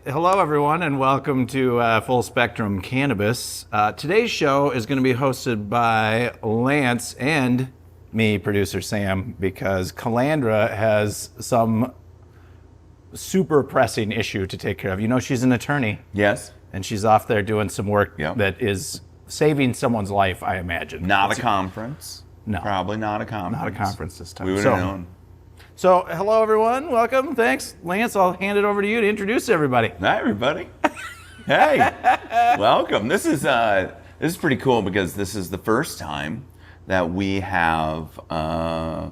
Hello, everyone, and welcome to Full Spectrum Cannabis. Today's show is going to be hosted by Lance and me, producer Sam, because Calandra has some super pressing issue to take care of. You know, she's an attorney. Yes. And she's off there doing some work Yep. that is saving someone's life, I imagine. Not a conference. No. Probably not a conference. Not a conference this time. We would have known. So, hello, everyone. Welcome. Thanks. Lance, I'll hand it over to you to introduce everybody. Hi, everybody. Hey, welcome. This is pretty cool because this is the first time that we have gone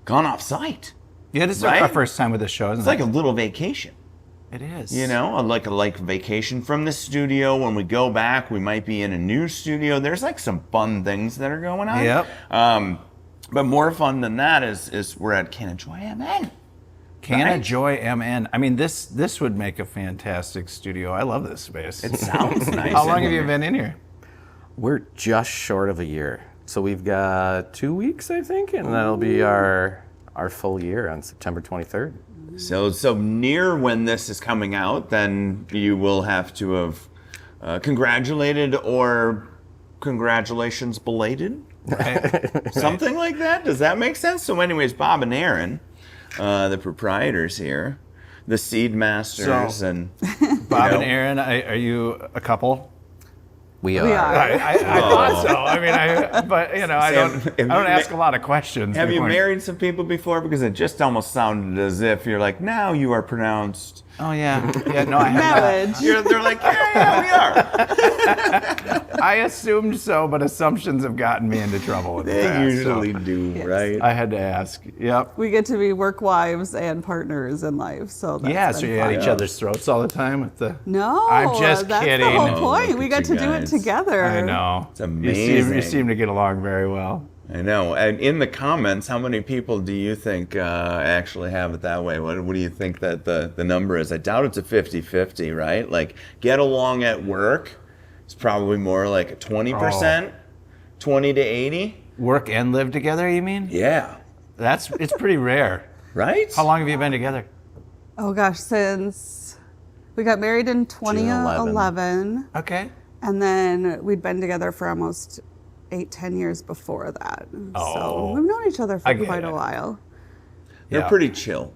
off site. Yeah, this is Right? our first time with this show, isn't It's it? like a little vacation. It is. You know, like a vacation from the studio. When we go back, we might be in a new studio. There's like some fun things that are going on. Yep. But more fun than that is we're at CannaJoyMN. CannaJoyMN. I mean, this would make a fantastic studio. I love this space. It sounds nice. How long have you been in here? We're just short of a year. So we've got 2 weeks, I think, and that'll be our full year on September 23rd. So near when this is coming out, then you will have to have congratulated or congratulations belated. Right. Something like that. Does that make sense? So anyways, Bob and Erin, the proprietors here, the seed masters, So, and Bob know. and Erin, are you a couple? We are. I thought so. I mean, but you know, I Sam, don't ask a lot of questions. have you before- married some people before? Because it just almost sounded as if you're like, now you are pronounced. Oh yeah, no, I have not. They're like, yeah, we are. I assumed so, but assumptions have gotten me into trouble in the They past, usually so do, right? I had to ask. Yep. We get to be work wives and partners in life, so that's Yeah, been so you're fun. at each other's throats all the time with the. No, I'm just that's kidding. the whole Oh, point. look We at get to you do it guys. together. I know. It's You amazing. seem to get along very well. I know. And in the comments, how many people do you think actually have it that way? What do you think that the number is? I doubt it's a 50-50, right? Like, get along at work is probably more like a 20%, 20 to 80. Work and live together, you mean? Yeah. It's pretty rare. Right? How long have you been together? Oh gosh, since we got married in 2011, Okay. and then we'd been together for almost 8-10 years before that. Oh. So we've known each other for I get quite it. a while. They're Yeah. pretty chill.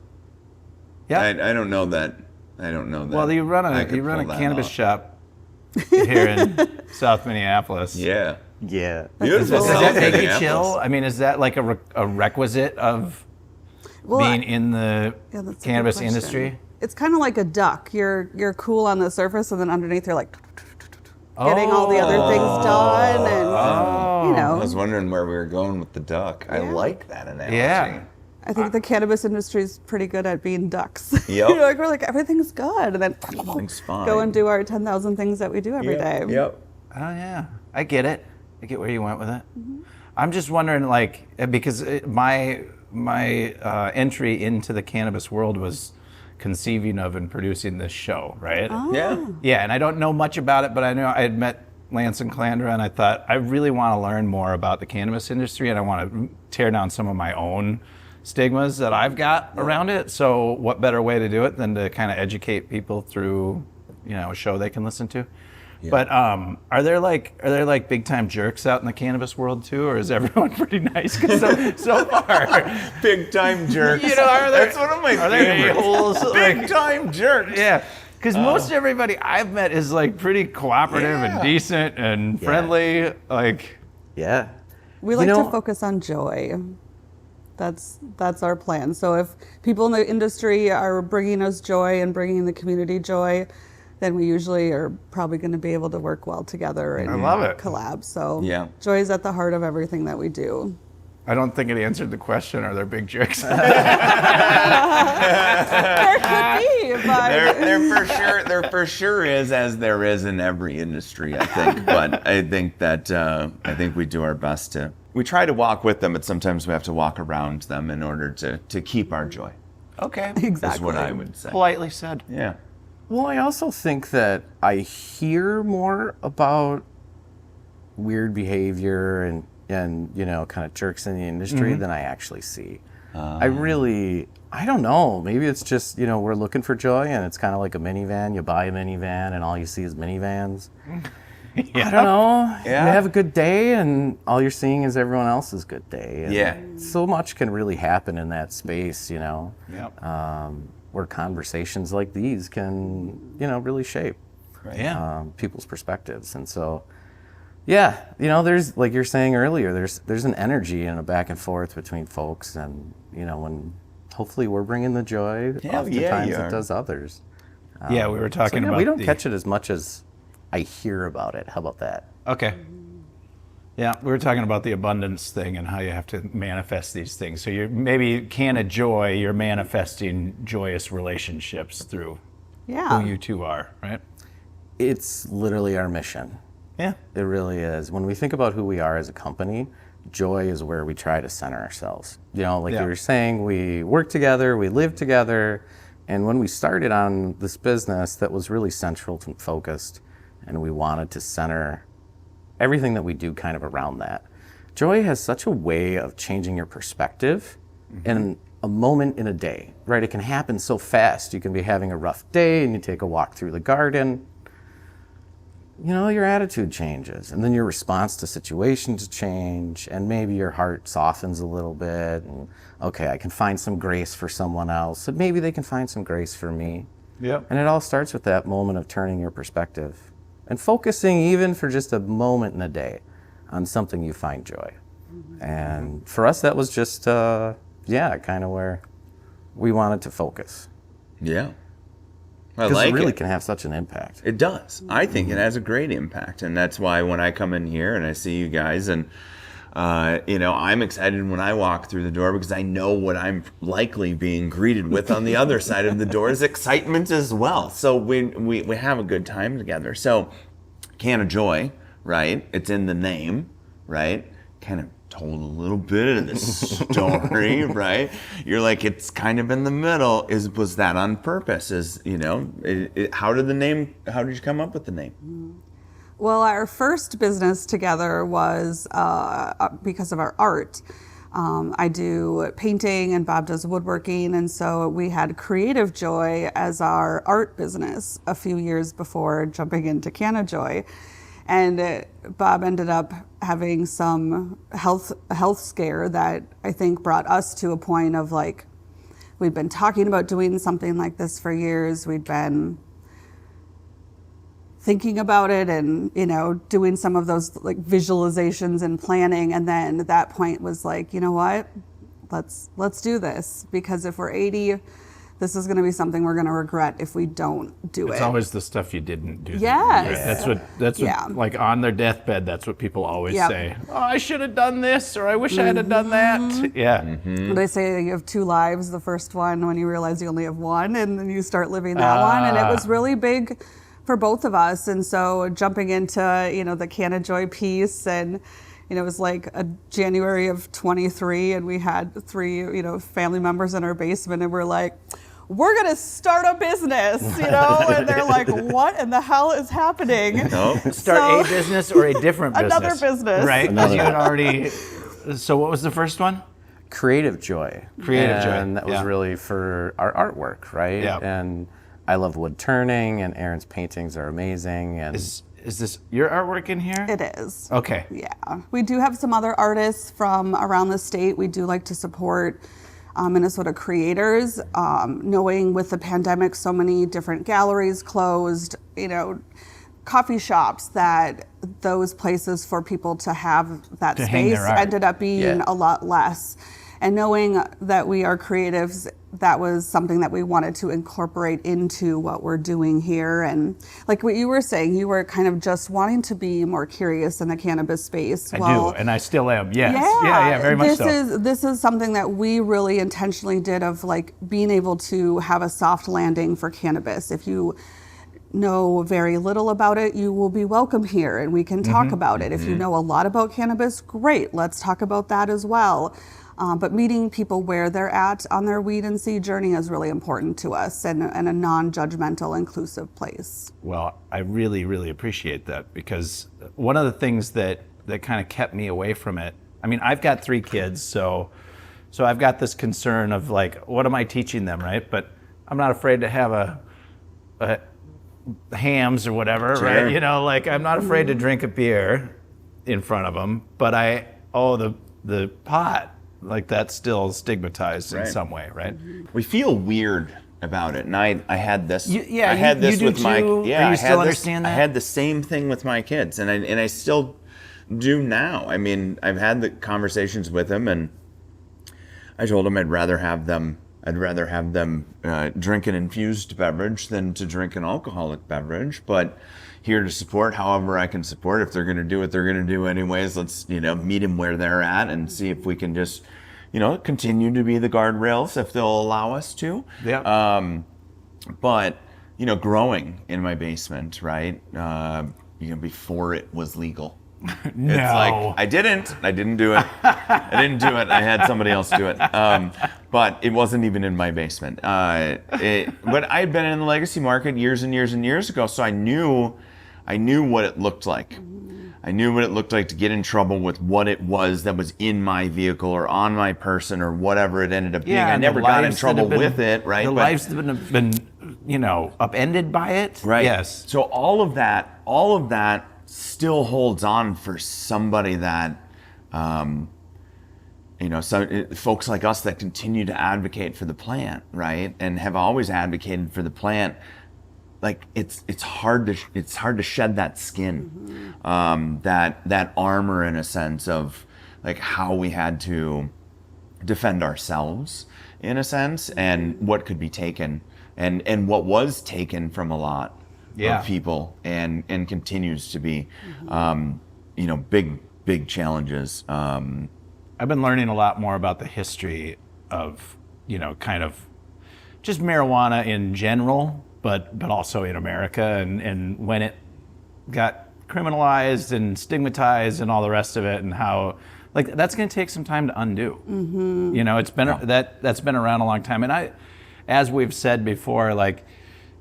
Yeah. I don't know that. I don't know that. Well, you run I a could pull that cannabis off. shop here in South Minneapolis. Yeah. Yeah. Beautiful. Does that make you Minneapolis. chill? I mean, is that like a requisite of Well, being in the Yeah, that's a good cannabis question. industry? It's kind of like a duck. You're cool on the surface, and then underneath you're like getting all the other things done, and you I know. was wondering where we were going with the duck. I Yeah. like that analogy. Yeah. I think the cannabis industry is pretty good at being ducks. Yep. You know, like we're like everything's good, and then Everything's fine. go and do our 10,000 things that we do every day. Yep. Oh yeah, I get it. I get where you went with it. I'm just wondering, like, because my entry into the cannabis world was conceiving of and producing this show, right? Yeah. Yeah, and I don't know much about it, but I know I had met Lance and Calandra, and I thought I really want to learn more about the cannabis industry, and I want to tear down some of my own stigmas that I've got around it. So, what better way to do it than to kind of educate people through, a show they can listen to? Yeah. But are there like big time jerks out in the cannabis world too, or is everyone pretty nice? 'Cause so far, Big time jerks. are there? That's one of my Are there favorites. a-holes? Big time jerks. Yeah, because most everybody I've met is like pretty cooperative and Yeah. decent and friendly. Like, Yeah. We like You know- to focus on joy. That's our plan. So if people in the industry are bringing us joy and bringing the community joy, then we usually are probably going to be able to work well together and I love it. collab. So Yeah. joy is at the heart of everything that we do. I don't think it answered the question. Are there big jerks? There could be, but There for sure is, as there is in every industry, I think. But I think that I think we do our best to. We try to walk with them, but sometimes we have to walk around them in order to keep our joy. Okay, exactly. Is what I would say. politely said. Yeah. Well, I also think that I hear more about weird behavior and kind of jerks in the industry than I actually see. I really I don't know. Maybe it's just, we're looking for joy, and it's kind of like a minivan. You buy a minivan, and all you see is minivans. Yeah. I don't know. Yeah. You have a good day, and all you're seeing is everyone else's good day. And so much can really happen in that space, Yep. where conversations like these can, really shape Yeah. people's perspectives. And so, there's, like you're saying earlier, there's an energy and a back and forth between folks, and when hopefully we're bringing the joy, oftentimes you it are. does others. Yeah, we were talking about we don't catch it as much as I hear about it. How about that? Okay. Yeah, we were talking about the abundance thing and how you have to manifest these things. So you're maybe CannaJoy, you're manifesting joyous relationships through Yeah. who you two are, right? It's literally our mission. Yeah. It really is. When we think about who we are as a company, joy is where we try to center ourselves. Like Yeah. you were saying, we work together, we live together. And when we started on this business, that was really central and focused. And we wanted to center everything that we do kind of around that. Joy has such a way of changing your perspective in a moment in a day, right? It can happen so fast. You can be having a rough day and you take a walk through the garden. Your attitude changes, and then your response to situations change, and maybe your heart softens a little bit. And okay, I can find some grace for someone else, and maybe they can find some grace for me. Yep. And it all starts with that moment of turning your perspective and focusing even for just a moment in a day on something you find joy. And for us, that was just, kind of where we wanted to focus. Yeah. I Because like it really it. can have such an impact. It does. I think it has a great impact, and that's why when I come in here and I see you guys, and I'm excited when I walk through the door because I know what I'm likely being greeted with on the other side of the door is excitement as well. So we have a good time together. So, CannaJoy, right? It's in the name, right? Kind of told a little bit of the story, right? You're like, it's kind of in the middle. Was that on purpose? How did you come up with the name? Well, our first business together was because of our art. I do painting and Bob does woodworking, and so we had Creative Joy as our art business a few years before jumping into CannaJoy. And Bob ended up having some health scare that I think brought us to a point of like, we'd been talking about doing something like this for years. We'd been thinking about it and, doing some of those like visualizations and planning. And then at that point was like, you know what, let's do this, because if we're 80, this is going to be something we're going to regret if we don't do it. It's always the stuff you didn't do. Yes. That's what Yeah. like on their deathbed, that's what people always Yep. say. Oh, I should have done this, or I wish I had done that. Yeah. They say you have two lives. The first one when you realize you only have one, and then you start living that one. And it was really big for both of us. And so jumping into, the CannaJoy piece, and, it was like a January of 23, and we had 3, family members in our basement, and we're like, we're going to start a business, and they're like, what in the hell is happening? Start a business or a different business. Another business. Right? Because you had already. So what was the first one? Creative Joy. Creative Joy, And that was yeah. really for our artwork, right? Yeah. And I love wood turning, and Erin's paintings are amazing. And Is this your artwork in here? It is. Okay. Yeah. We do have some other artists from around the state. We do like to support Minnesota creators, knowing with the pandemic, so many different galleries closed, coffee shops, that those places for people to have that To hang space their art. ended up being a lot less. And knowing that we are creatives, that was something that we wanted to incorporate into what we're doing here. And like what you were saying, you were kind of just wanting to be more curious in the cannabis space. I do, and I still am. Yes. Yeah, very much so. This is something that we really intentionally did, of like being able to have a soft landing for cannabis. If you know very little about it, you will be welcome here and we can talk about it. If you know a lot about cannabis, great, let's talk about that as well. But meeting people where they're at on their weed and seed journey is really important to us, and a non-judgmental, inclusive place. Well, I really, really appreciate that, because one of the things that kind of kept me away from it, I mean, I've got 3 kids, so So I've got this concern of like, what am I teaching them, right? But I'm not afraid to have a hams or whatever, Sure. right? You know, like I'm not afraid to drink a beer in front of them, but the pot, like that's still stigmatized in Right. some way, right? We feel weird about it, and I had this. Yeah, I had you this do with my. too? Yeah, Or you I still had understand this, that? I had the same thing with my kids, and I still do now. I mean, I've had the conversations with them, and I told them I'd rather have them drink an infused beverage than to drink an alcoholic beverage, but here to support however I can support. If they're going to do what they're going to do anyways, let's meet them where they're at and see if we can just continue to be the guardrails if they'll allow us to. Yeah. But growing in my basement, right? Before it was legal. No. It's like I didn't do it. I had somebody else do it. But it wasn't even in my basement. But I had been in the legacy market years and years and years ago, so I knew what it looked like. I knew what it looked like to get in trouble with what it was that was in my vehicle or on my person or whatever it ended up being. I and never the got in lives that trouble have been- with it, right? The But- lives that have been, upended by it. Right. Yes. So all of that still holds on for somebody that, folks like us that continue to advocate for the plant, right, and have always advocated for the plant. Like it's hard to shed that skin, that armor in a sense of like how we had to defend ourselves in a sense, and what could be taken, and what was taken from a lot of people, and continues to be, big challenges. I've been learning a lot more about the history of, kind of just marijuana in general, but also in America, and when it got criminalized and stigmatized and all the rest of it, and how like that's going to take some time to undo. It's been that's been around a long time, and as we've said before, like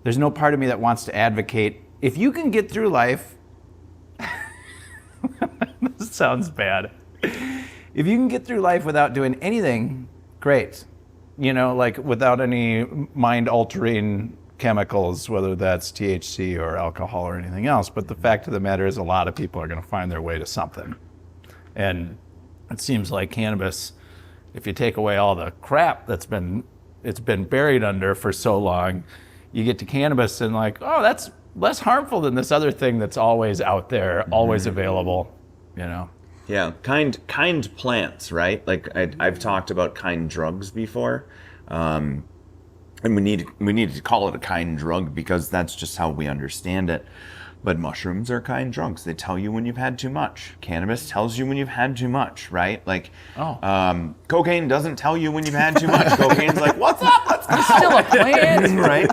there's no part of me that wants to advocate if you can get through life. This sounds bad. If you can get through life without doing anything, great. Like without any mind-altering chemicals, whether that's THC or alcohol or anything else. But the fact of the matter is a lot of people are going to find their way to something. And it seems like cannabis, if you take away all the crap it's been buried under for so long, you get to cannabis and like, oh, that's less harmful than this other thing that's always out there, always available, Yeah, kind plants, right? Like I've talked about kind drugs before, and we need to call it a kind drug because that's just how we understand it. But mushrooms are kind drugs. They tell you when you've had too much. Cannabis tells you when you've had too much, right? Like, cocaine doesn't tell you when you've had too much. Cocaine's like, what's up? Let's go. Still a plant. Right?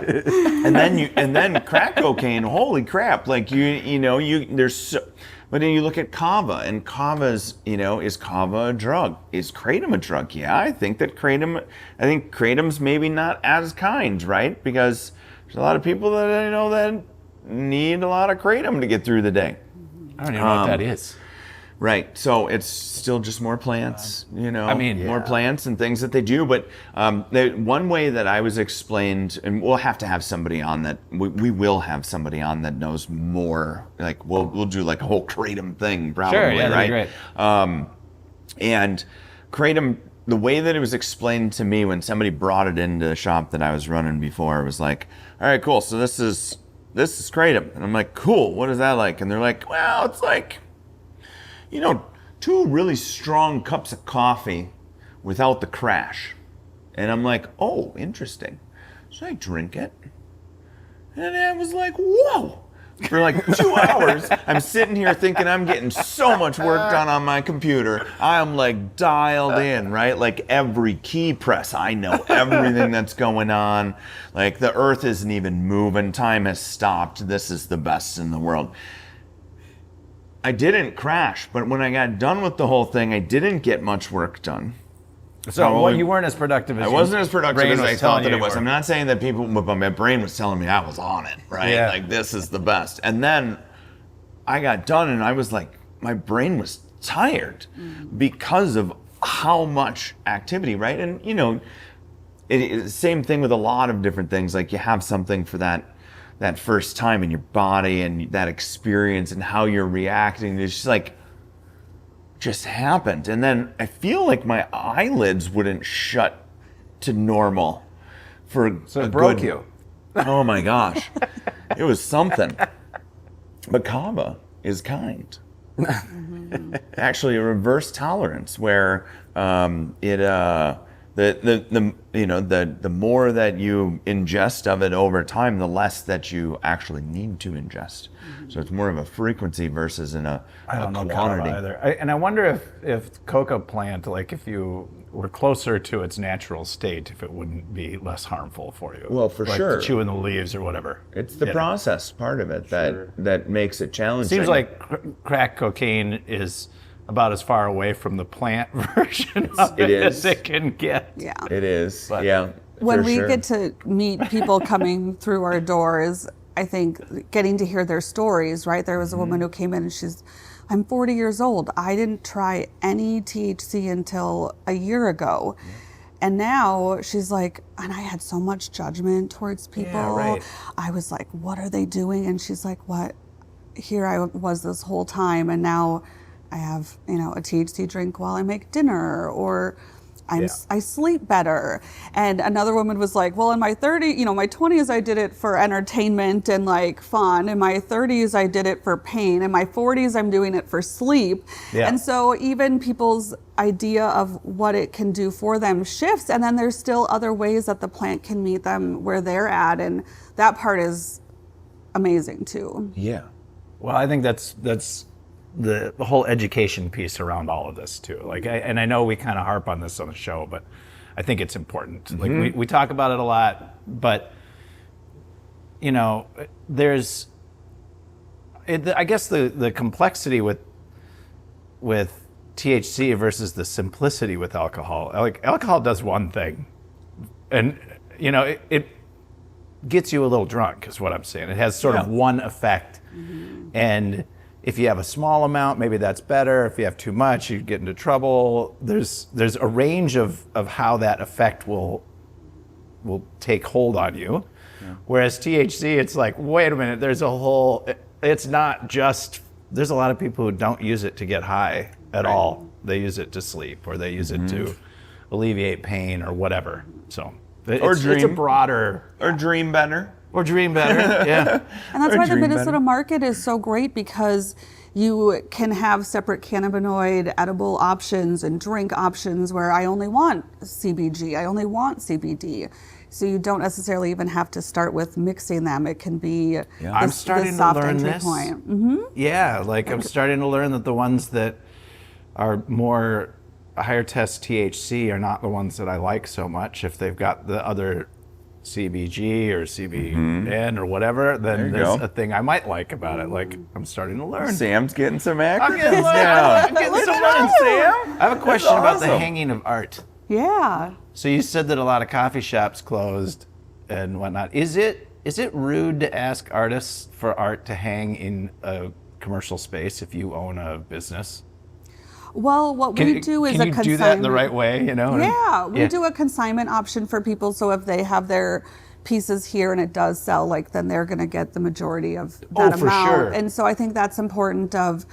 And then crack cocaine. Holy crap! Like there's so. But then you look at Kava, and Kava's, is Kava a drug? Is Kratom a drug? Yeah, I think Kratom's maybe not as kind, right? Because there's a lot of people that that need a lot of Kratom to get through the day. I don't even know what that is. Right. So it's still just more plants, more Yeah. plants and things that they do. But one way that I was explained, and we'll have to have somebody on that, we will have somebody on that knows more. Like we'll do like a whole Kratom thing probably, Sure, yeah, that'd be right? great. And Kratom, the way that it was explained to me when somebody brought it into the shop that I was running before, it was like, all right, cool. So this is Kratom. And I'm like, cool. What is that like? And they're like, well, it's like, 2 really strong cups of coffee without the crash. And I'm like, oh, interesting. So I drink it. And I was like, whoa. For like 2 hours, I'm sitting here thinking I'm getting so much work done on my computer. I'm like dialed in, right? Like every key press, I know everything that's going on. Like the earth isn't even moving. Time has stopped. This is the best in the world. I didn't crash, but when I got done with the whole thing, I didn't get much work done. So you weren't as productive as I wasn't as productive brain as I was thought telling that you it was. were. I'm not saying that but my brain was telling me I was on it, right? Yeah. Like this is the best. And then I got done and I was like, my brain was tired because of how much activity, right? And you know, same thing with a lot of different things. Like you have something for that first time in your body and that experience and how you're reacting. It's just like, just happened. And then I feel like my eyelids wouldn't shut to normal for So it broke you. Oh my gosh. It was something. But Kava is kind. Actually a reverse tolerance where the more that you ingest of it over time, the less that you actually need to ingest. So it's more of a frequency versus a quantity. Either. And I wonder if coca plant, like if you were closer to its natural state, if it wouldn't be less harmful for you. Well, for like sure. Chewing the leaves or whatever. It's the process part of it that makes it challenging. Seems like crack cocaine is about as far away from the plant version of it as it can get. Yeah. It is. But yeah. When for we sure. get to meet people coming through our doors, I think getting to hear their stories, right? There was a woman who came in and I'm 40 years old. I didn't try any THC until a year ago. And now she's like, and I had so much judgment towards people. Yeah, right. I was like, what are they doing? And she's like, what? Here I was this whole time, and now I have, a THC drink while I make dinner, or I sleep better. And another woman was like, well, in my 20s, I did it for entertainment and like fun. In my 30s, I did it for pain. In my 40s, I'm doing it for sleep. Yeah. And so even people's idea of what it can do for them shifts. And then there's still other ways that the plant can meet them where they're at. And that part is amazing too. Yeah. Well, I think that's the whole education piece around all of this too. Like, I know we kind of harp on this on the show, but I think it's important. Mm-hmm. Like we talk about it a lot, but there's, I guess the complexity with THC versus the simplicity with alcohol. Like alcohol does one thing, and it gets you a little drunk, is what I'm saying. It has sort of one effect, and if you have a small amount, maybe that's better. If you have too much, you get into trouble. There's a range of how that effect will take hold on you. Yeah. Whereas THC, it's like, wait a minute, it's not just, there's a lot of people who don't use it to get high at all. They use it to sleep, or they use it to alleviate pain or whatever. So it's a broader. Or dream better. Or dream better, yeah. And that's Or why the dream Minnesota better. market is so great, because you can have separate cannabinoid edible options and drink options where I only want CBG, I only want CBD. So you don't necessarily even have to start with mixing them. It can be I'm starting the to soft learn entry this. point. Mm-hmm. Yeah, like I'm starting to learn that the ones that are more higher test THC are not the ones that I like so much. If they've got the other CBG or CBN or whatever, then there's a thing I might like about it. Like, I'm starting to learn. Sam's getting some acronyms I'm getting now. I'm getting some Sam. I have a question about the awesome. hanging of art. Yeah. So you said that a lot of coffee shops closed and whatnot. Is it rude to ask artists for art to hang in a commercial space if you own a business? Well, what we do is a consignment. Can you do that in the right way, Yeah, we do a consignment option for people. So if they have their pieces here and it does sell, like, then they're going to get the majority of that for amount. sure. And so I think that's important of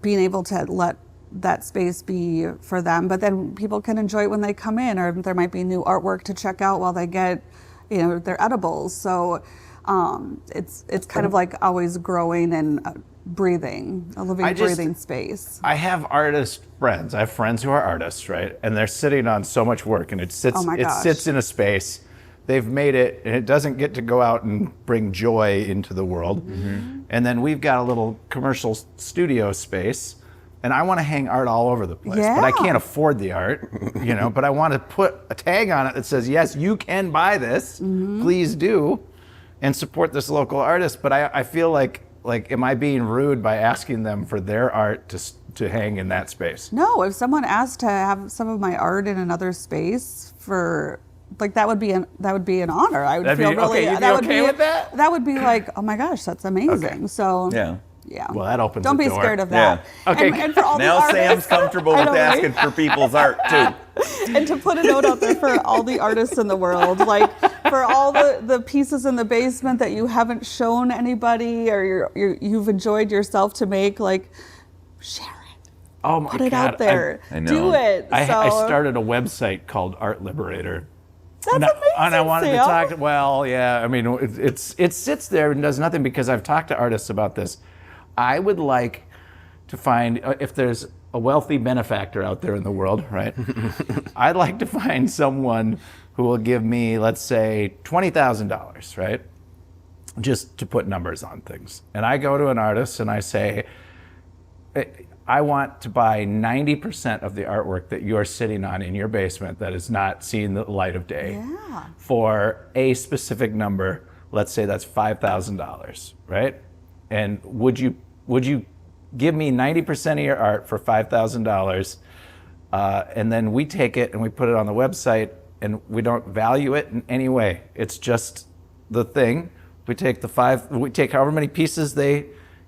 being able to let that space be for them. But then people can enjoy it when they come in, or there might be new artwork to check out while they get, their edibles. So it's kind of like always growing and breathing, a living, breathing space. I have artist friends. I have friends who are artists, right? And they're sitting on so much work, and it sits in a space. They've made it, and it doesn't get to go out and bring joy into the world. Mm-hmm. And then we've got a little commercial studio space, and I want to hang art all over the place. Yeah. But I can't afford the art, but I want to put a tag on it that says, yes, you can buy this. Mm-hmm. Please do, and support this local artist. But I feel like, am I being rude by asking them for their art to hang in that space? No, if someone asked to have some of my art in another space for, that would be an honor. I would feel really. Okay, you'd be okay with that? That would be like, oh my gosh, that's amazing. Okay. So Yeah. Yeah. Well, that opens Don't the be door. scared of that. Yeah. Okay. And for all Now the Sam's artists, comfortable I with know, right? asking for people's art too. And to put a note out there for all the artists in the world, like for all the pieces in the basement that you haven't shown anybody or you've enjoyed yourself to make, like, share it. Oh my Put it God. out there. I know. Do it. I So- started a website called Art Liberator. That's and amazing, and I wanted to Sam. talk. Well, yeah. I mean, it sits there and does nothing because I've talked to artists about this. I would like to find if there's a wealthy benefactor out there in the world, right? I'd like to find someone who will give me, let's say, $20,000, right? Just to put numbers on things. And I go to an artist and I say, I want to buy 90% of the artwork that you're sitting on in your basement that is not seeing the light of day for a specific number. Let's say that's $5,000, right? And would you give me 90% of your art for $5,000? And then we take it and we put it on the website and we don't value it in any way. It's just the thing. We take however many pieces they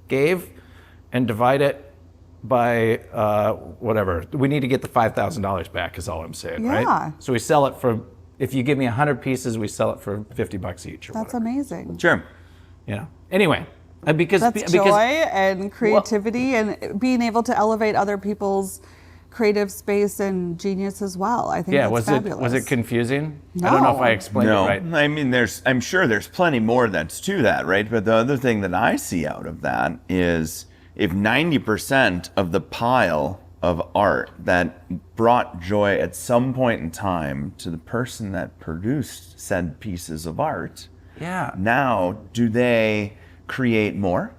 gave and divide it by whatever. We need to get the $5,000 back is all I'm saying, Yeah. right? So we sell it for, if you give me 100 pieces, we sell it for $50 each or That's whatever. amazing. Sure. You know. Anyway, because That's joy and creativity and being able to elevate other people's creative space and genius as well. I think yeah, that's fabulous. was it confusing? I don't know if I explained No, it right. I mean, I'm sure there's plenty more that's to that, right? But the other thing that I see out of that is if 90% of the pile of art that brought joy at some point in time to the person that produced said pieces of art, Yeah. now do they create more?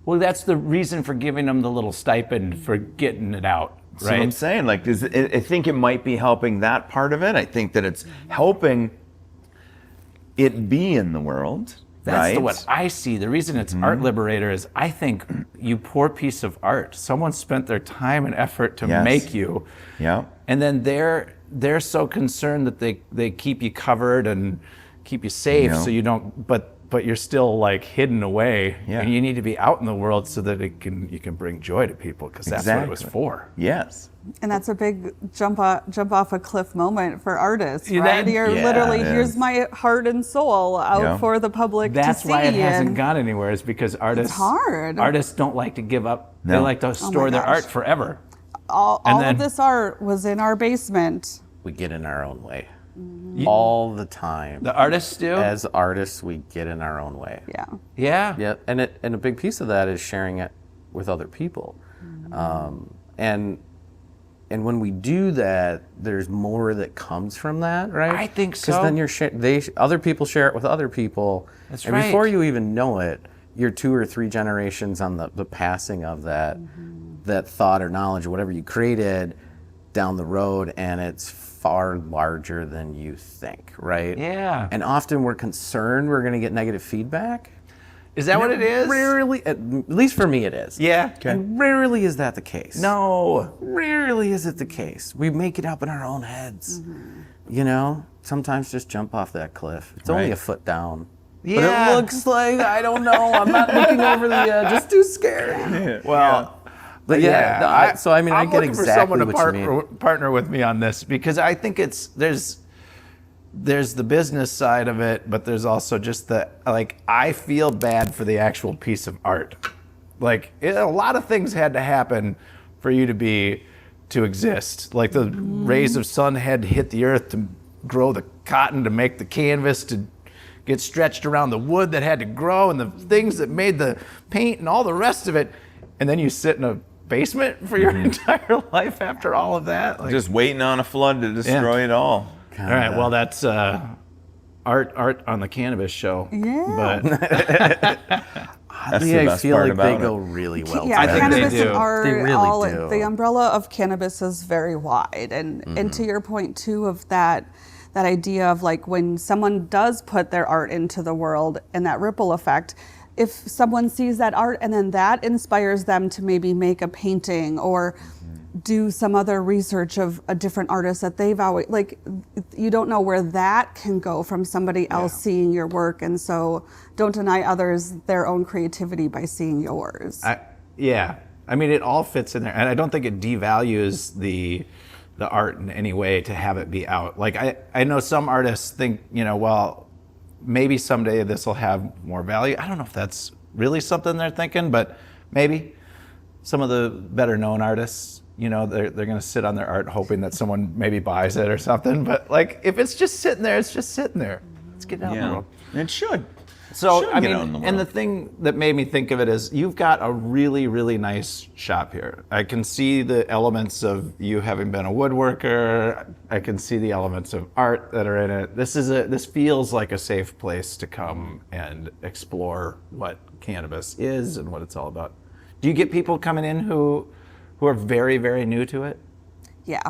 Well, that's the reason for giving them the little stipend for getting it out, That's what I'm right? saying. Like, I think it might be helping that part of it. I think that it's helping it be in the world. That's right? what I see. The reason it's Art Liberator is I think you poor piece of art. Someone spent their time and effort to Yes. make you. Yeah. And then they're so concerned that they keep you covered and keep you safe Yeah. so you don't but you're still like hidden away. Yeah. And you need to be out in the world so that you can bring joy to people because that's what it was Exactly. for. Yes. And that's a big jump off a cliff moment for artists, Yeah, right? that- You're Yeah, literally, it here's is. my heart and soul out Yeah. for the public That's to see. why it hasn't and gone anywhere is because artists hard. Artists don't like to give up. They No. like to store their gosh. art forever. all and of then- this art was in our basement. We get in our own way all the time. The artists do? As artists, we get in our own way. Yeah. Yeah. Yeah, and a big piece of that is sharing it with other people, and when we do that, there's more that comes from that, right? I think Because so. then other people share it with other people, That's and right. before you even know it, you're 2 or 3 generations on the passing of that thought or knowledge or whatever you created down the road, and it's far larger than you think, right? Yeah. And often we're concerned we're going to get negative feedback. Is that what it is? Rarely, at least for me, it is. Yeah. And rarely is that the case. No. Rarely is it the case. We make it up in our own heads. You know, sometimes just jump off that cliff. It's only Right. a foot down. Yeah. But it looks like, I don't know, I'm not looking over the edge. It's too scary. Well, But yeah, no, I mean, I I'm get looking for exactly someone what to you mean. partner with me on this because I think there's the business side of it, but there's also just I feel bad for the actual piece of art. Like a lot of things had to happen for you to exist. Like the rays of sun had to hit the earth to grow the cotton, to make the canvas, to get stretched around the wood that had to grow, and the things that made the paint and all the rest of it. And then you sit in a basement for your entire life after all of that. Like, Just waiting on a flood to destroy it all. all right, well, that's art on the Cannabis show. Yeah. But Oddly, the I best feel part like they about it. go really well Yeah, I think together. they cannabis do. and art, They really all do. the umbrella of cannabis is very wide, and to your point too of that idea of like when someone does put their art into the world and that ripple effect. If someone sees that art and then that inspires them to maybe make a painting or do some other research of a different artist that they've always, like, you don't know where that can go from somebody else seeing your work. And so don't deny others their own creativity by seeing yours. I mean, it all fits in there, and I don't think it devalues the art in any way to have it be out. Like I know some artists think, well, maybe someday this will have more value. I don't know if that's really something they're thinking, but maybe some of the better known artists, they're going to sit on their art hoping that someone maybe buys it or something. But like, if it's just sitting there, it's just sitting there. Let's get out in the world. It should. So, I mean, and the thing that made me think of it is you've got a really, really nice shop here. I can see the elements of you having been a woodworker. I can see the elements of art that are in it. This feels like a safe place to come and explore what cannabis is and what it's all about. Do you get people coming in who are very, very new to it? Yeah,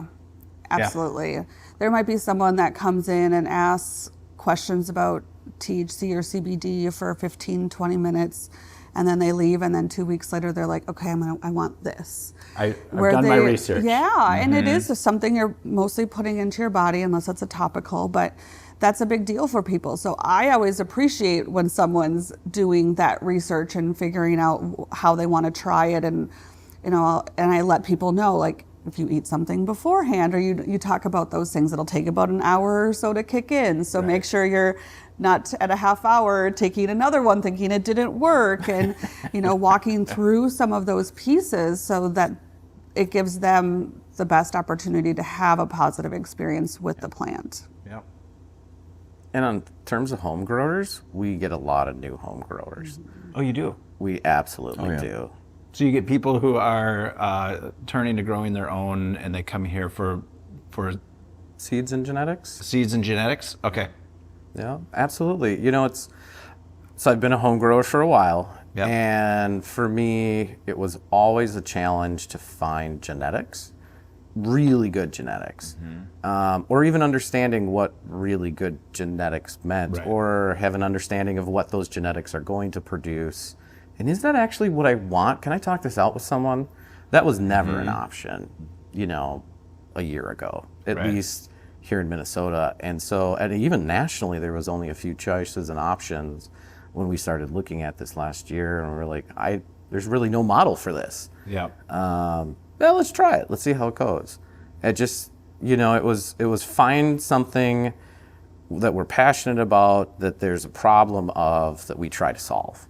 absolutely. Yeah. There might be someone that comes in and asks questions about THC or CBD for 15, 20 minutes, and then they leave, and then 2 weeks later they're like, okay, I want this. I've done my research. Yeah, and it is something you're mostly putting into your body unless it's a topical, but that's a big deal for people. So I always appreciate when someone's doing that research and figuring out how they want to try it, and and I let people know, like, if you eat something beforehand or you talk about those things, it'll take about an hour or so to kick in. So make sure you're not at a half hour taking another one thinking it didn't work, and walking through some of those pieces so that it gives them the best opportunity to have a positive experience with the plant. Yeah. And on terms of home growers, we get a lot of new home growers. Oh, you do? We absolutely do. So you get people who are turning to growing their own, and they come here for Seeds and genetics? seeds and genetics? Okay. Yeah, absolutely. So I've been a home grower for a while, Yep. and for me, it was always a challenge to find genetics, really good genetics, or even understanding what really good genetics meant, Right. or have an understanding of what those genetics are going to produce. And is that actually what I want? Can I talk this out with someone? That was never an option, a year ago, at Right. least here in Minnesota. And so, and even nationally, there was only a few choices and options when we started looking at this last year. And we're like, there's really no model for this. Yeah. Well, let's try it. Let's see how it goes. It just, it was find something that we're passionate about, that there's a problem of, that we try to solve.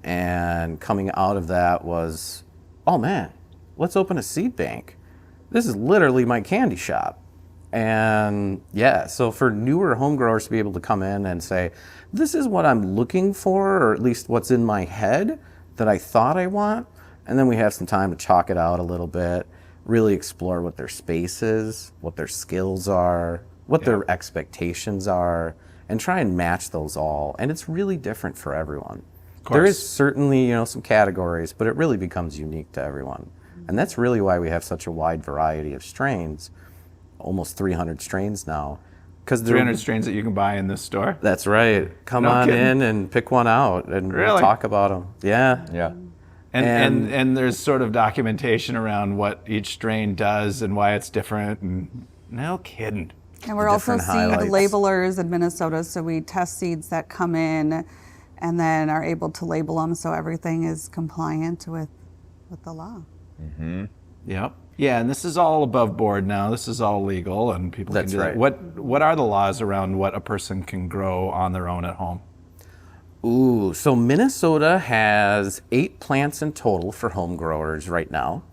And coming out of that was, oh man, let's open a seed bank. This is literally my candy shop. And so for newer home growers to be able to come in and say, this is what I'm looking for, or at least what's in my head that I thought I want. And then we have some time to chalk it out a little bit, really explore what their space is, what their skills are, what their expectations are, and try and match those all. And it's really different for everyone. There is certainly, some categories, but it really becomes unique to everyone. And that's really why we have such a wide variety of strains, almost 300 strains now. 300 strains that you can buy in this store? That's right. Come on in and pick one out, and we'll talk about them. Yeah. Yeah. And there's sort of documentation around what each strain does and why it's different. And no kidding. And we're also seed highlights. labelers in Minnesota, so we test seeds that come in and then are able to label them so everything is compliant with the law. Yep. Yeah, and this is all above board now. This is all legal, and people can do that. What are the laws around what a person can grow on their own at home? Ooh, so Minnesota has 8 plants in total for home growers right now.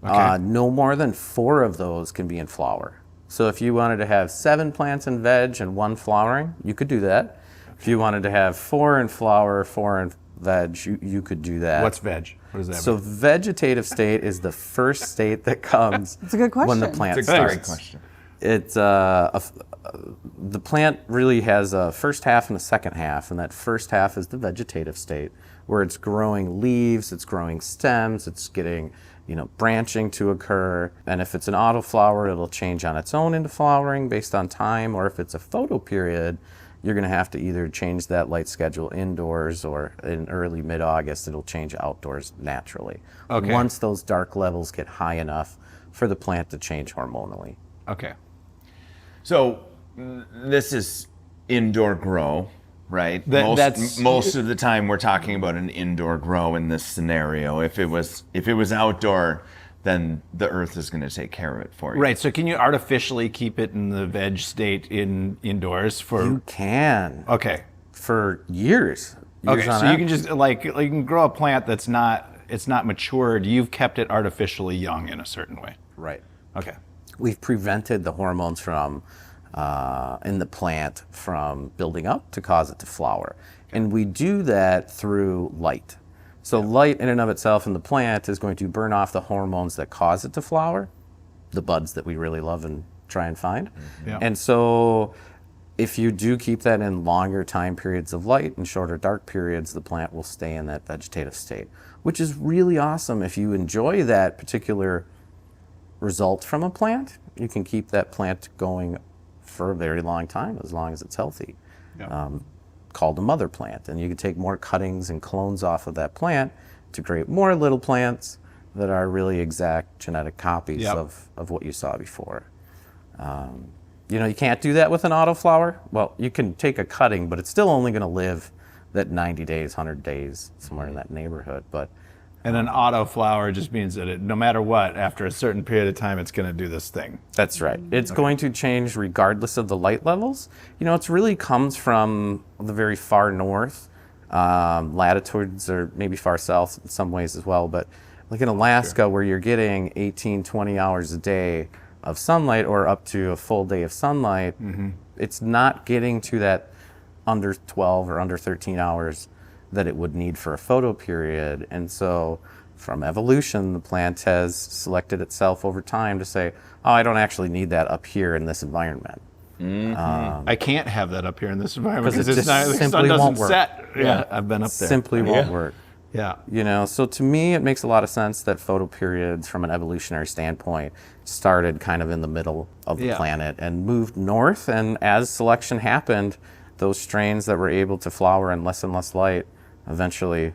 Okay. No more than 4 of those can be in flower. So if you wanted to have 7 plants in veg and 1 flowering, you could do that. If you wanted to have 4 in flower, 4 in veg, you could do that. What's veg? What does that So mean? vegetative state is the first state that comes That's a good when the question. plant It's a great starts. question. It's the plant really has a first half and a second half, and that first half is the vegetative state, where it's growing leaves, it's growing stems, it's getting branching to occur. And if it's an autoflower, it'll change on its own into flowering based on time, or if it's a photoperiod, you're going to have to either change that light schedule indoors, or in early mid-August, it'll change outdoors naturally. Okay. Once those dark levels get high enough for the plant to change hormonally. Okay. So this is indoor grow, right? That's Most of the time we're talking about an indoor grow in this scenario. If it was outdoor, then the earth is going to take care of it for you. right. So can you artificially keep it in the veg state indoors for? You can Okay. for years. Okay. years on So you end. can just like you can grow a plant that's not matured. You've kept it artificially young in a certain way. Right. Okay. We've prevented the hormones from in the plant from building up to cause it to flower. And we do that through light. So light in and of itself in the plant is going to burn off the hormones that cause it to flower, the buds that we really love and try and find. Yeah. And so if you do keep that in longer time periods of light and shorter dark periods, the plant will stay in that vegetative state, which is really awesome. If you enjoy that particular result from a plant, you can keep that plant going for a very long time, as long as it's healthy. Yeah. Called a mother plant, and you can take more cuttings and clones off of that plant to create more little plants that are really exact genetic copies Yep. of what you saw before. You can't do that with an autoflower. Well, you can take a cutting, but it's still only going to live that 90 days, 100 days, somewhere in that neighborhood. But And an autoflower just means that no matter what, after a certain period of time, it's going to do this thing. that's right. It's going to change regardless of the light levels. It really comes from the very far north latitudes, or maybe far south in some ways as well. But like in Alaska, where you're getting 18, 20 hours a day of sunlight, or up to a full day of sunlight, it's not getting to that under 12 or under 13 hours that it would need for a photo period. And so from evolution, the plant has selected itself over time to say, oh, I don't actually need that up here in this environment. I can't have that up here in this environment 'Cause it because it's just not, the sun simply doesn't won't work. set. Yeah, I've been up there. Simply won't work. Yeah. So to me, it makes a lot of sense that photo periods from an evolutionary standpoint started kind of in the middle of the Yeah. planet and moved north. And as selection happened, those strains that were able to flower in less and less light, eventually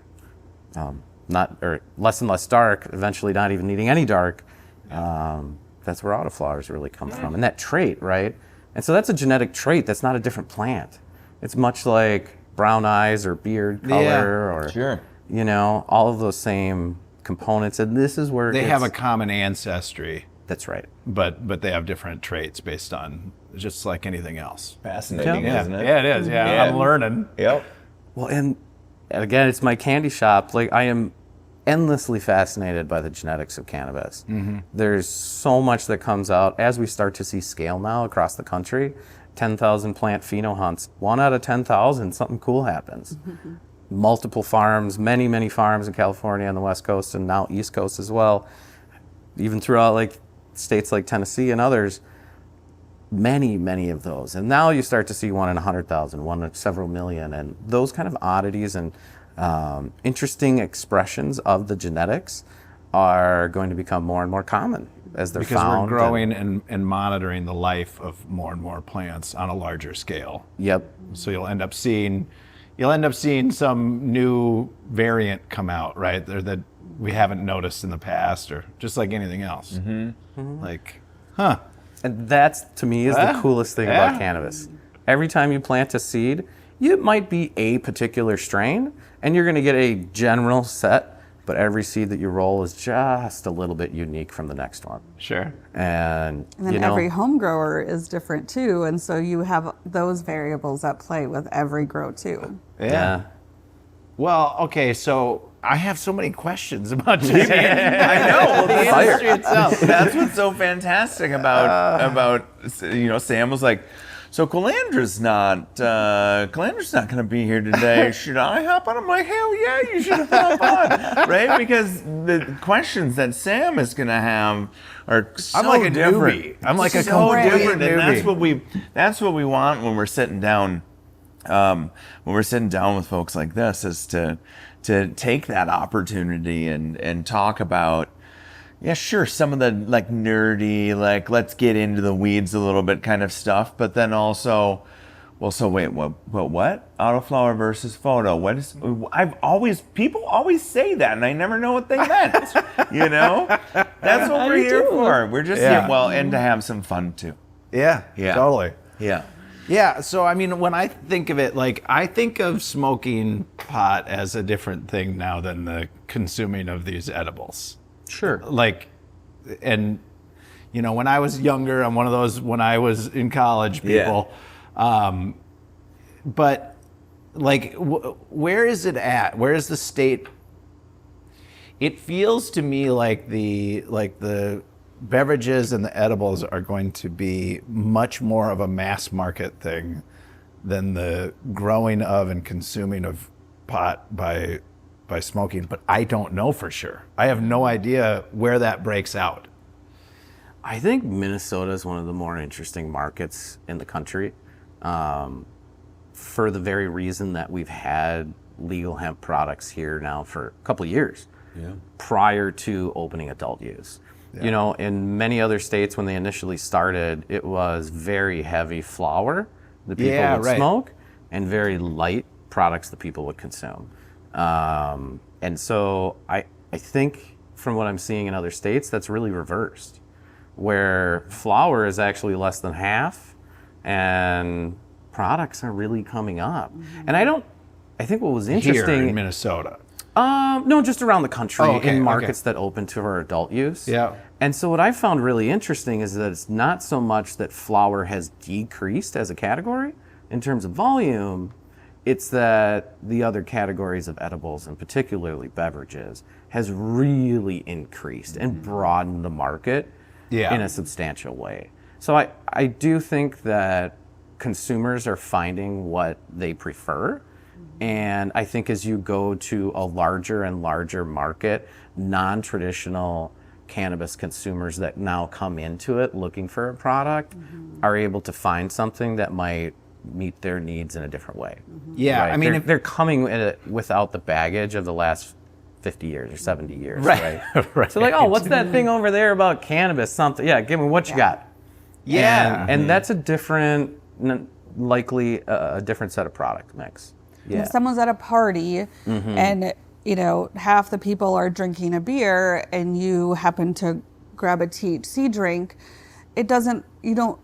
less and less dark, eventually not even needing any dark, that's where autoflowers really come from. And that trait, right? And so that's a genetic trait. That's not a different plant. It's much like brown eyes or beard color or Sure. all of those same components. And this is where They have a common ancestry, That's right. but they have different traits based on just like anything else. Fascinating, Yeah, isn't it? yeah, it is. Yeah, I'm learning. Yep. Well, and again, it's my candy shop. Like, I am endlessly fascinated by the genetics of cannabis. There's so much that comes out as we start to see scale now across the country. 10,000 plant pheno hunts. 1 out of 10,000, something cool happens. Multiple farms, many, many farms in California on the West Coast and now East Coast as well. Even throughout like states like Tennessee and others, many, many of those. And now you start to see 1 in 100,000, 1 in several million, and those kind of oddities and interesting expressions of the genetics are going to become more and more common as they're Because found. we're growing and monitoring the life of more and more plants on a larger scale. Yep. So you'll end up seeing some new variant come out, right? There that we haven't noticed in the past, or just like anything else. Like, And that's, to me, is the coolest thing about cannabis. Every time you plant a seed, it might be a particular strain, and you're going to get a general set, but every seed that you roll is just a little bit unique from the next one. sure. And And then every home grower is different too, and so you have those variables at play with every grow too. yeah. Well, okay, so I have so many questions about just I know. Well, the industry itself. That's what's so fantastic about Sam was like, so Calandra's not going to be here today. Should I hop on? I'm like, hell yeah, you should hop on, right? Because the questions that Sam is going to have are so I'm like a different. newbie. I'm like a so complete different, and newbie. that's what we want when we're sitting down. When we're sitting down with folks like this, is to take that opportunity and talk about, yeah, sure, some of the like nerdy, like let's get into the weeds a little bit kind of stuff, but then also, Well, so wait, what? Autoflower versus photo. What is? People always say that, and I never know what they meant. You know, that's what we're here for. We're just here, and to have some fun too. Yeah, totally. Yeah. Yeah, so I mean, when I think of it, like, I think of smoking pot as a different thing now than the consuming of these edibles. Sure. Like, and, you know, when I was younger, I'm one of those when I was in college people. But, like, where is it at? Where is the state? It feels to me like the beverages and the edibles are going to be much more of a mass market thing than the growing of and consuming of pot by smoking, but I don't know for sure. I have no idea where that breaks out. I think Minnesota is one of the more interesting markets in the country, for the very reason that we've had legal hemp products here now for a couple of years prior to opening adult use. You know, in many other states, when they initially started, it was very heavy flower that people would smoke and very light products that people would consume. And so I think from what I'm seeing in other states, that's really reversed, where flower is actually less than half and products are really coming up. And I think what was interesting Here in Minnesota. No, just around the country in markets that open to our adult use. Yeah. And so what I found really interesting is that it's not so much that flower has decreased as a category in terms of volume, it's that the other categories of edibles, and particularly beverages, has really increased and broadened the market in a substantial way. So I do think that consumers are finding what they prefer. And I think as you go to a larger and larger market, non-traditional cannabis consumers that now come into it looking for a product are able to find something that might meet their needs in a different way. Yeah, right? I mean, they're coming at it without the baggage of the last 50 years or 70 years, right? Right. So like, oh, what's that thing over there about cannabis? Something, give me what you got. Yeah. And that's a different, likely a different set of product mix. And if someone's at a party and, you know, half the people are drinking a beer and you happen to grab a THC drink, you don't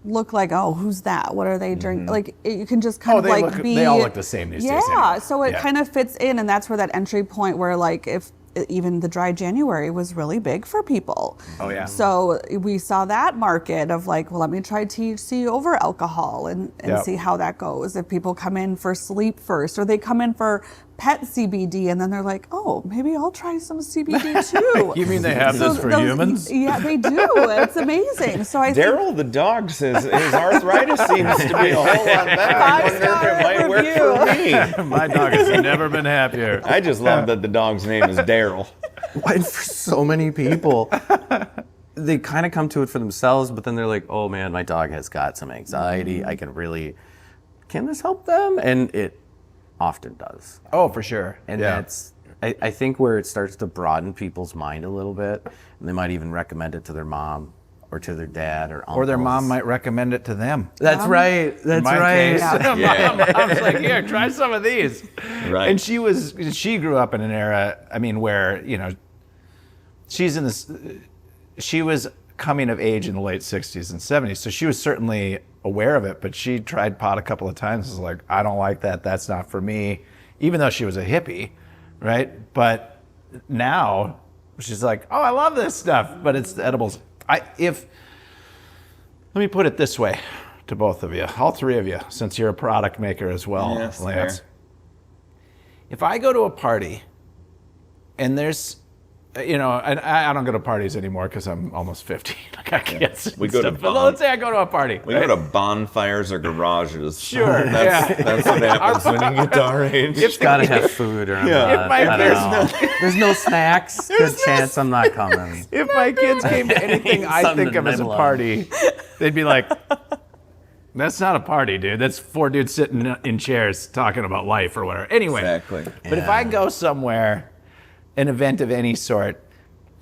look like, oh, who's that? What are they drinking? Like, you can just kind of they all look the same these days. Yeah, so it kind of fits in, and that's where that entry point where, like, if even the dry January was really big for people. Oh, yeah. So we saw that market of like, well, let me try THC over alcohol and see how that goes. If people come in for sleep first, or they come in for pet CBD, and then they're like, oh, maybe I'll try some CBD too. You mean they have this for humans? Yeah, they do. It's amazing. So I think Daryl the dog says his arthritis seems to be a whole lot better. I wonder if it might work for me. My dog has never been happier. I just love that the dog's name is Daryl. And for so many people, they kind of come to it for themselves, but then they're like, oh man, my dog has got some anxiety. Can this help them? And it often does. Oh, for sure. And that's, I think, where it starts to broaden people's mind a little bit. And they might even recommend it to their mom or to their dad or uncle. Or their mom might recommend it to them. That's right. That's My right. case, Mom's like, here, try some of these. Right. And she grew up in an era, I mean, where, you know, she was coming of age in the late 60s and 70s, so she was certainly aware of it, but she tried pot a couple of times. Was like, I don't like that. That's not for me, even though she was a hippie, right? But now she's like, oh, I love this stuff, but it's the edibles. Let me put it this way to both of you, all three of you, since you're a product maker as well, Yes, Lance. fair. If I go to a party and there's, you know, I don't go to parties anymore because I'm almost 50. I got kids. We go to But let's say I go to a party. We go to bonfires or garages. Sure. That's what happens when you get to our age. Just gotta have food or I'm not. I don't know. There's no snacks. Good chance I'm not coming. If my kids came to anything I Something think to of as a nibble on. party, they'd be like, that's not a party, dude. That's four dudes sitting in chairs talking about life or whatever. Anyway. Exactly. But if I go somewhere, an event of any sort,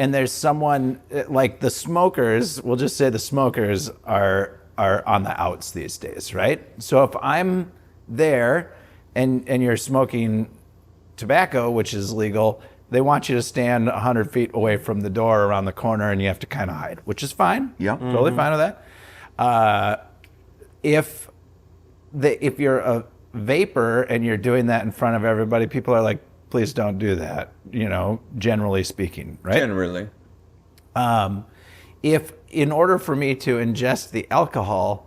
and there's someone like the smokers, we'll just say the smokers are are on the outs these days, right? So if I'm there and you're smoking tobacco, which is legal, they want you to stand 100 feet away from the door around the corner, and you have to kind of hide, which is fine. Yeah. Totally fine with that. If you're a vapor and you're doing that in front of everybody, people are like, please don't do that, generally speaking, right? Generally. If in order for me to ingest the alcohol,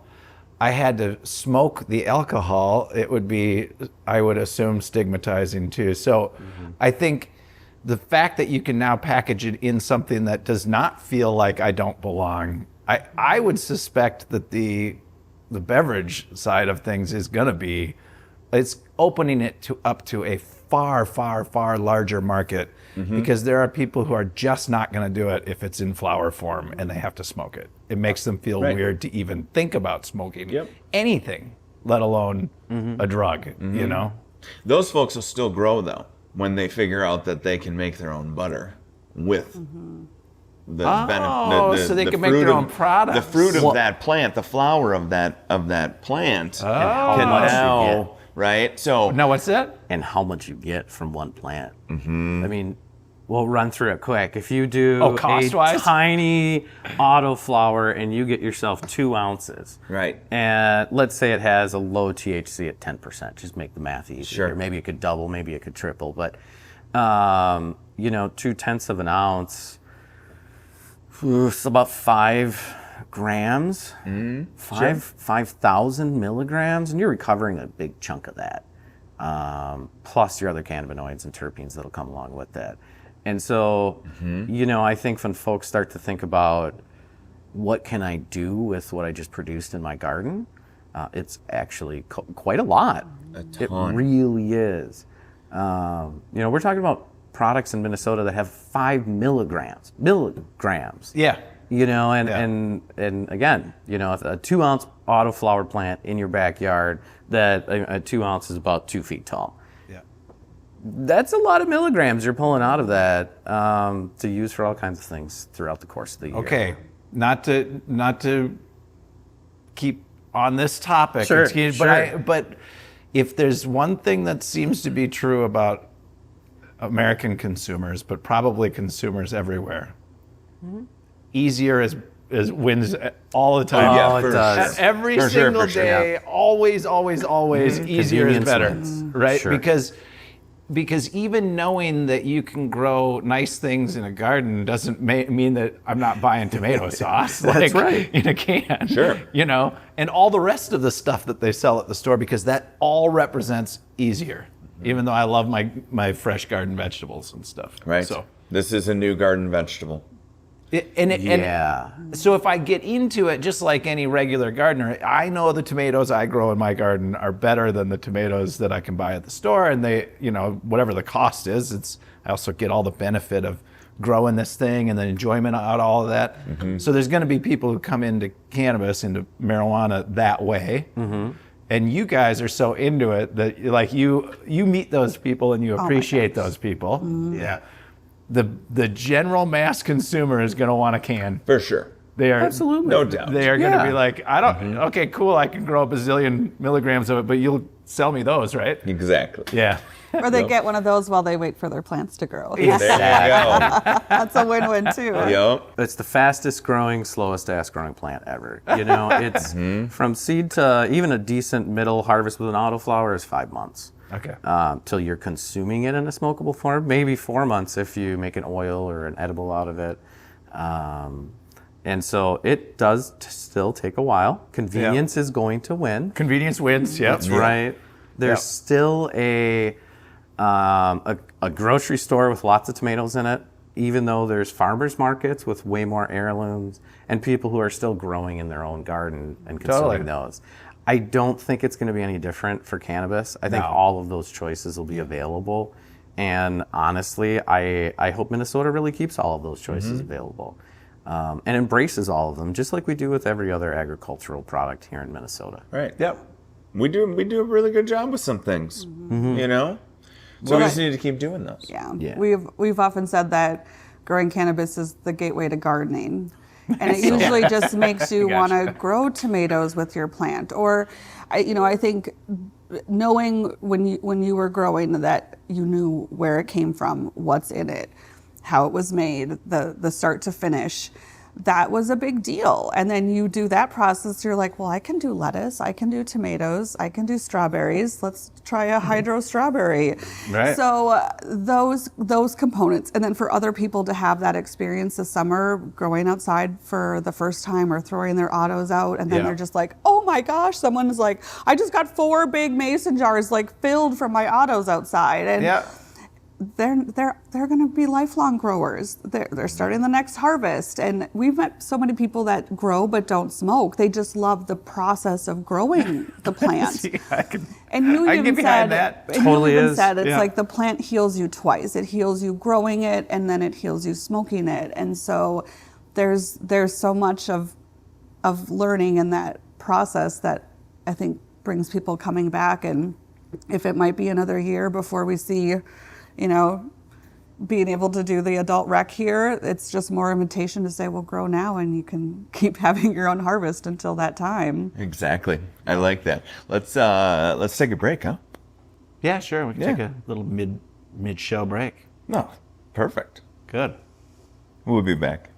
I had to smoke the alcohol, it would be, I would assume, stigmatizing too. So I think the fact that you can now package it in something that does not feel like I don't belong, I would suspect that the beverage side of things is going to be, it's opening it up to a far, far, far larger market, because there are people who are just not going to do it if it's in flower form and they have to smoke it. It makes them feel weird to even think about smoking anything, let alone a drug, Those folks will still grow, though, when they figure out that they can make their own butter with the so they can make their own products. The fruit of that plant, the flower of that plant can much you now, right? So Now, what's that? And how much you get from one plant. I mean, we'll run through it quick. If you do cost-wise? a tiny auto flower and you get yourself 2 ounces, right. and let's say it has a low THC at 10%, just make the math easier. Sure. Maybe it could double, maybe it could triple, but 0.2 of an ounce, it's about 5 grams, 5,000 milligrams, and you're recovering a big chunk of that, plus your other cannabinoids and terpenes that'll come along with that. And so, I think when folks start to think about what can I do with what I just produced in my garden, it's actually quite a lot. A ton. It really is. We're talking about products in Minnesota that have 5 milligrams. Yeah. And again, a 2 ounce autoflower plant in your backyard, that a 2 ounce is about 2 feet tall. Yeah. That's a lot of milligrams you're pulling out of that to use for all kinds of things throughout the course of the year. Okay. Not to keep on this topic, Sure, but if there's one thing that seems to be true about American consumers, but probably consumers everywhere, easier is wins all the time. Oh, it does. Every For sure, single for sure. day, always, easier is Convenience better, wins. right? Sure. Because even knowing that you can grow nice things in a garden doesn't mean that I'm not buying tomato sauce. That's right. In a can. Sure. And all the rest of the stuff that they sell at the store, because that all represents easier. Even though I love my fresh garden vegetables and stuff. Right. So this is a new garden vegetable. So if I get into it, just like any regular gardener, I know the tomatoes I grow in my garden are better than the tomatoes that I can buy at the store, and they, whatever the cost is, I also get all the benefit of growing this thing and the enjoyment out of all of that. So there's going to be people who come into cannabis, into marijuana that way. And you guys are so into it that you meet those people and you appreciate those people. Yeah. The general mass consumer is going to want a can. For sure. They are Absolutely. No doubt. They are going to be like, I don't. Okay, cool. I can grow a bazillion milligrams of it, but you'll sell me those, right? Exactly. Yeah. Or they get one of those while they wait for their plants to grow. There you go. That's a win-win too. Yep. It's the fastest growing, slowest ass growing plant ever. It's from seed to even a decent middle harvest with an autoflower is 5 months. Okay. Till you're consuming it in a smokable form, maybe 4 months if you make an oil or an edible out of it. And so it does still take a while. Convenience is going to win. Convenience wins. Yep. That's right. There's still a grocery store with lots of tomatoes in it, even though there's farmers markets with way more heirlooms and people who are still growing in their own garden and consuming those. I don't think it's going to be any different for cannabis. I think all of those choices will be available. And honestly, I hope Minnesota really keeps all of those choices available and embraces all of them, just like we do with every other agricultural product here in Minnesota. Right. Yep. We do a really good job with some things, So we just need to keep doing those. Yeah. We've often said that growing cannabis is the gateway to gardening. And it usually just makes you Gotcha. want to grow tomatoes with your plant. Or, I think knowing when you were growing that you knew where it came from, what's in it, how it was made, the start to finish, that was a big deal. And then you do that process, you're like, well, I can do lettuce, I can do tomatoes, I can do strawberries. Let's try a hydro strawberry. Right. So those components, and then for other people to have that experience this summer, growing outside for the first time or throwing their autos out, and then Yeah. they're just like, oh my gosh, someone is like, I just got 4 big mason jars like filled from my autos outside. And Yeah. they're going to be lifelong growers. They're starting the next harvest, and we've met so many people that grow but don't smoke. They just love the process of growing the plant. See, I can And get behind that. and Totally you even is. said it's Yeah. like the plant heals you twice. It heals you growing it, and then it heals you smoking it. And so there's so much of learning in that process that I think brings people coming back. And if it might be another year before we see, being able to do the adult rec here, it's just more invitation to say, well, grow now and you can keep having your own harvest until that time. Exactly. I like that. Let's take a break, huh? Yeah, sure. We can Yeah. take a little mid show break. No. Perfect. Good. We'll be back.